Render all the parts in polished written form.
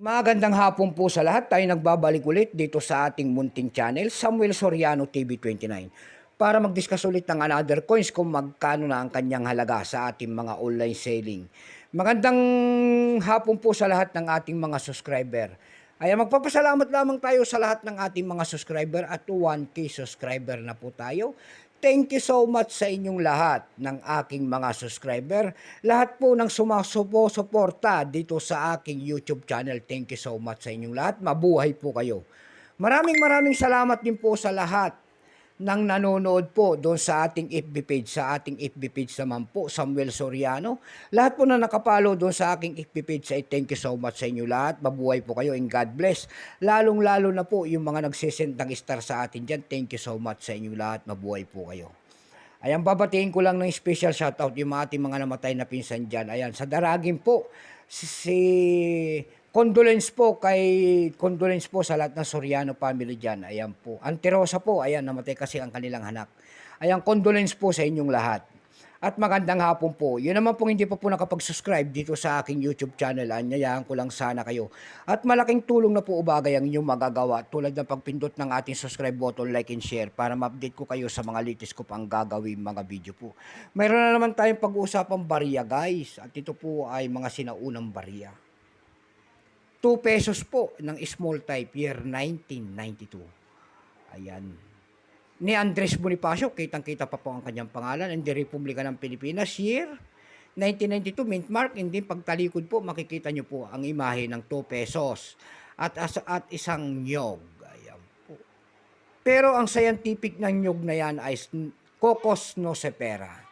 Magandang hapon po sa lahat. Tayo nagbabalik ulit dito sa ating munting channel, Samuel Soriano TV 29, para mag-discuss ulit ng another coins kung magkano na ang kanyang halaga sa ating mga online selling. Magandang hapon po sa lahat ng ating mga subscriber. Ay magpapasalamat lamang tayo sa lahat ng ating mga subscriber at 1K subscriber na po tayo. Thank you so much sa inyong lahat ng aking mga subscriber. Lahat po ng sumasuporta dito sa aking YouTube channel. Thank you so much sa inyong lahat. Mabuhay po kayo. Maraming salamat din po sa lahat ng nanonood po doon sa ating FB page. Sa ating FB page naman po, Samuel Soriano. Lahat po na nakapalo doon sa aking FB page, ay thank you so much sa inyo lahat. Mabuhay po kayo and God bless. Lalong-lalo na po yung mga nagsisend ng star sa atin dyan. Thank you so much sa inyo lahat. Mabuhay po kayo. Ayan, babatiin ko lang ng special shoutout yung mga ating mga namatay na pinsan dyan. Ayan, sa Daragin po, si condolence po sa lahat ng Soriano family dyan. Ayan po. Antirosa po, ayan, namatay kasi ang kanilang anak. Ayan, condolence po sa inyong lahat. At magandang hapon po. Yun naman po hindi pa po nakapag-subscribe dito sa aking YouTube channel. Anyayahan ko lang sana kayo. At malaking tulong na po ubagay ang inyong magagawa tulad ng pagpindot ng ating subscribe button, like and share para ma-update ko kayo sa mga latest ko pang gagawin mga video po. Mayroon na naman tayong pag-uusapang barya guys. At ito po ay mga sinaunang barya. 2 pesos po ng small type year 1992. Ayan. Ni Andres Bonifacio, kitang-kita pa po ang kanyang pangalan, and the Republika ng Pilipinas, year 1992, mint mark, and din pagtalikod po, makikita nyo po ang imahe ng 2 pesos at isang nyog. Ayan po. Pero ang scientific ng nyog na yan ay Cocos nocifera.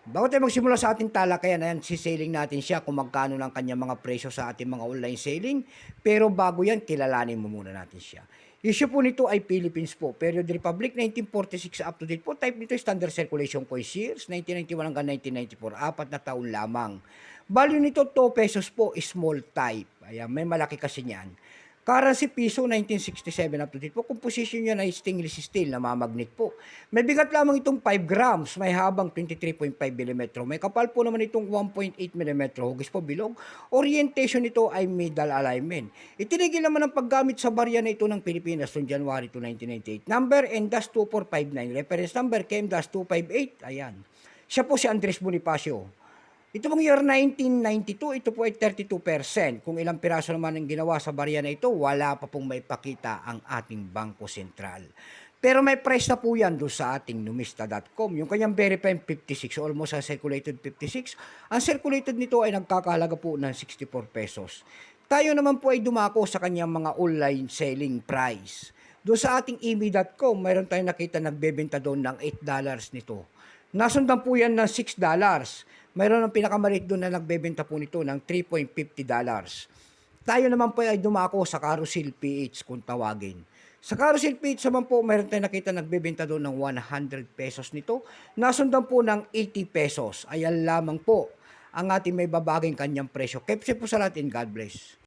Bago tayo magsimula sa ating talakayan, ayan, siselling natin siya kung magkano ng kanyang mga presyo sa ating mga online selling. Pero bago yan, kilalanin mo muna natin siya. Issue po nito ay Philippines po. Period Republic, 1946 up to date po. Type nito Standard Circulation Coins years, 1991 hanggang 1994. 4 na taon lamang. Value nito 2 pesos po, small type. Ayan, may malaki kasi niyan. Currency piso 1967 up to date po. Composition niya ay stainless steel na mamagnet po. May bigat lamang itong 5 grams, may habang 23.5 mm. May kapal po naman itong 1.8 mm, hugis po bilog. Orientation nito ay middle alignment. Itinigil naman ang paggamit sa barya na ito ng Pilipinas noong January 2, 1998. Number N-2459. Reference number KM-258. Ayan. Siya po si Andres Bonifacio. Ito pong year 1992, ito po ay 32%. Kung ilang piraso naman ang ginawa sa barya na ito, wala pa pong maipakita ang ating Bangko Sentral. Pero may price na po yan doon sa ating numista.com. Yung kanyang verified 56, almost a circulated 56. Ang circulated nito ay nagkakahalaga po ng 64 pesos. Tayo naman po ay dumako sa kanyang mga online selling price. Doon sa ating emi.com, mayroon tayong nakita nagbebenta doon ng $8 nito. Nasundan po yan ng $6. Mayroon ng pinakamalit doon na nagbebenta po nito ng $3.50. Tayo naman po ay dumako sa Carousel PH kung tawagin. Sa Carousel PH naman po, mayroon tayong nakita nagbebenta doon ng 100 pesos nito. Nasundan po ng 80 pesos. Ayan lamang po ang ating may babaging kanyang presyo. Kepsi po sa lahat and God bless.